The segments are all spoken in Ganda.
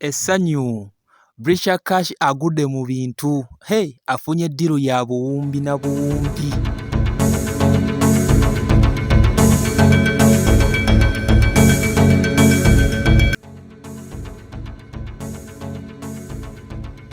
ESSANYU Brisher Kash agudde mu bintu. Hey, afunye ddiru ya buwumbi na buwumbi.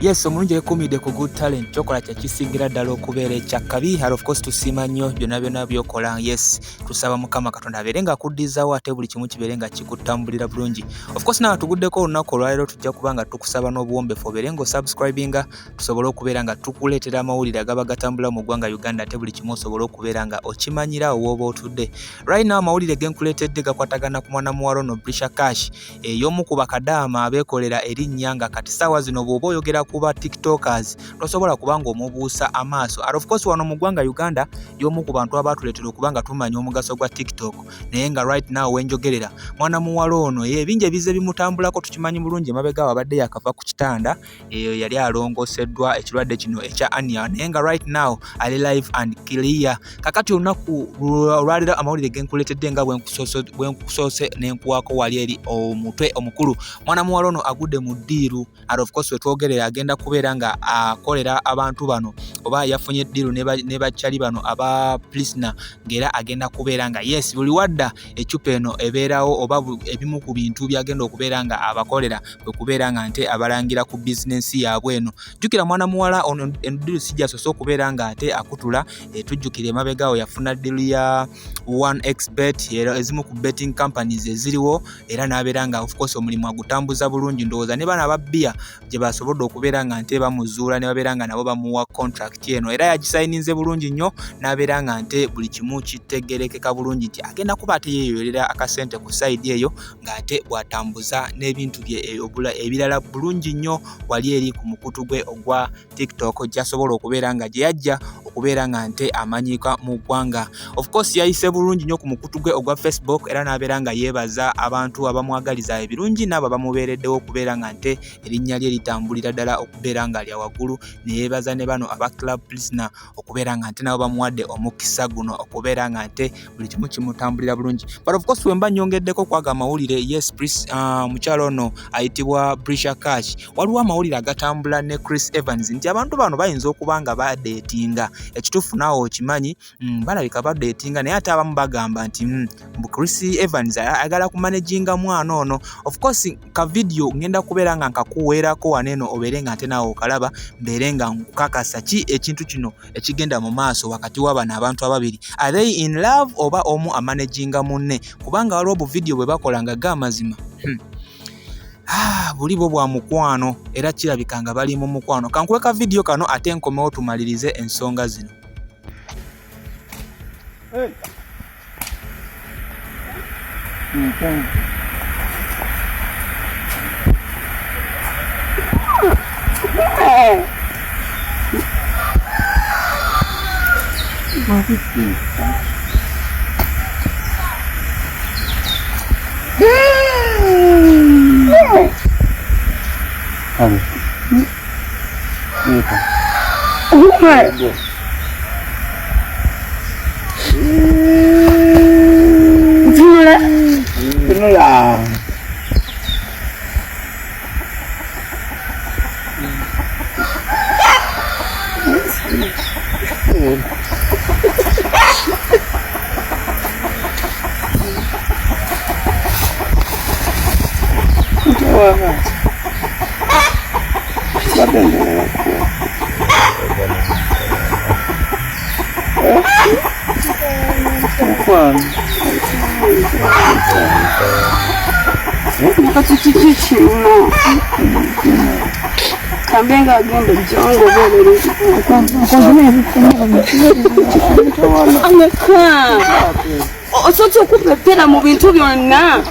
Yes, omulungi yekumidde ku good talent chokola kya kisingira ddala okubeera ekyakkabi. Of course tusiima nnyo byonna byonna byokola. Yes, tusaba Mukama Katonda abeere nga akuddizaawo ate buli kimu kibeere nga kikutambulira bulungi. Of course nawe tuguddeko olunaku olwaleero tujja kuba nga tukusaba n'obuwombefu obeere ng'osubscribinga tusobole okubeera nga tukuleetera amawulire agaba gatambula mu ggwanga Uganda ate buli kimu osobole okubeera nga okimanyira wooba otudde. Right now amawulire genkuleetedde gakwatagana ku mwana muwala ono Brisher Kash y'omu ku bakadaama abeekolera erinnya nga kati ssaawa zino bw'oba oyogera kuba tiktokers tosobola kubanga omubuusa amaaso. Of course wano mu ggwanga Uganda y'omu ku bantu abatuleetera okubanga tumanya omugaso gwa TikTok, naye nga right now wenjogerera mwana muwala ono ebingi ebize bimutambulako tukimanyi bulungi emabega abadde yakava ku kitanda yali alongoseddwa ekirwadde kino ekya ania, naye nga right now ali live and clear. Kakati olunaku olwaleero amawulire genkuleetedde nga bwenkusoose n'enkuwako wali eri omutwe omukulu mwana muwala ono agudde mu ddiiru. Of course wetwogerera agenda kubeera nga akolera abantu bano oba yafunye ddiru ne bakyali bano aba prisoner ngera agenda kubeera nga yes buli wadda ecupa eno ebeerawo oba ebimu ku bintu byagenda okubeera nga abakolera bwe kubeera nga nte abalangira ku bizinensi yaabwe eno. Jjukira mwana muwala ono eddiru sijja soso okubeera nga ate akutula. Tujjukire emabegaawo yafuna ddiru ya 1xbet ezimu ku betting companies eziriwo era n'abeera nga of course omulimu agutambuza bulungi. Ndowooza ne bana ababbiya gye basobodde okubeera nga nte bamuzuula ne babeera nga nabo bamuwa contract eno era yagisayininze bulungi nnyo n'abeera nga nte buli kimu kitegerekeka bulungi nti agenda kuba ate yeeyolera akasente ku sayidi eyo ng'ate bw'atambuza n'ebintu bye ebirala bulungi nnyo wali eri ku mukutu gwe ogwa TikTok gy'asobola okubeera nga gye yajja okubeera nga nte amanyika mu ggwanga. Of course yayise bulungi nnyo ku mukutu gwe ogwa Facebook era n'abeera nga yeebaza abantu abamwagaliza ebirungi n'abo bamubeereddewo okubeera nga nte erinnya lye litambulira ddala okubeera nga lya waggulu, ne yeebaza ne bano aba club prisoner okubeera nga nte nabo bamuwadde omukisa guno okubeera nga nte buli kimu kimutambulira bulungi. But of course wemba nnyongeddeko kwaga amawulire yes mukyalo ono ayitibwa Brisher Kash waliwo amawulire agatambula ne Chris Evans nti abantu bano bayinza okuba nga badeetinga. Ekituufu naawe okimanyi balabika badeetinga naye ate abamu bagamba nti Chris Evans ayagala kumanaginga mwana ono. Of course ka video ngenda kubeera nga nkakuweerako waneeno obeere nga ate naawe okalaba mbeere nga nkukakasa ki ekintu kino ekigenda mu maaso wakati wa bano abantu ababiri. Are they in love oba omu amanaginga munne? Kubanga waliwo obuvidiyo bwe bakola nga g'amazima buli bwo bwa mukwano era kirabika nga bali mu mukwano. Kankuweka vidiyo kano ate nkomewo tumalirize ensonga zino. Hey. Kambenga agenda jongo bele osoto kupepera mu bintu byonna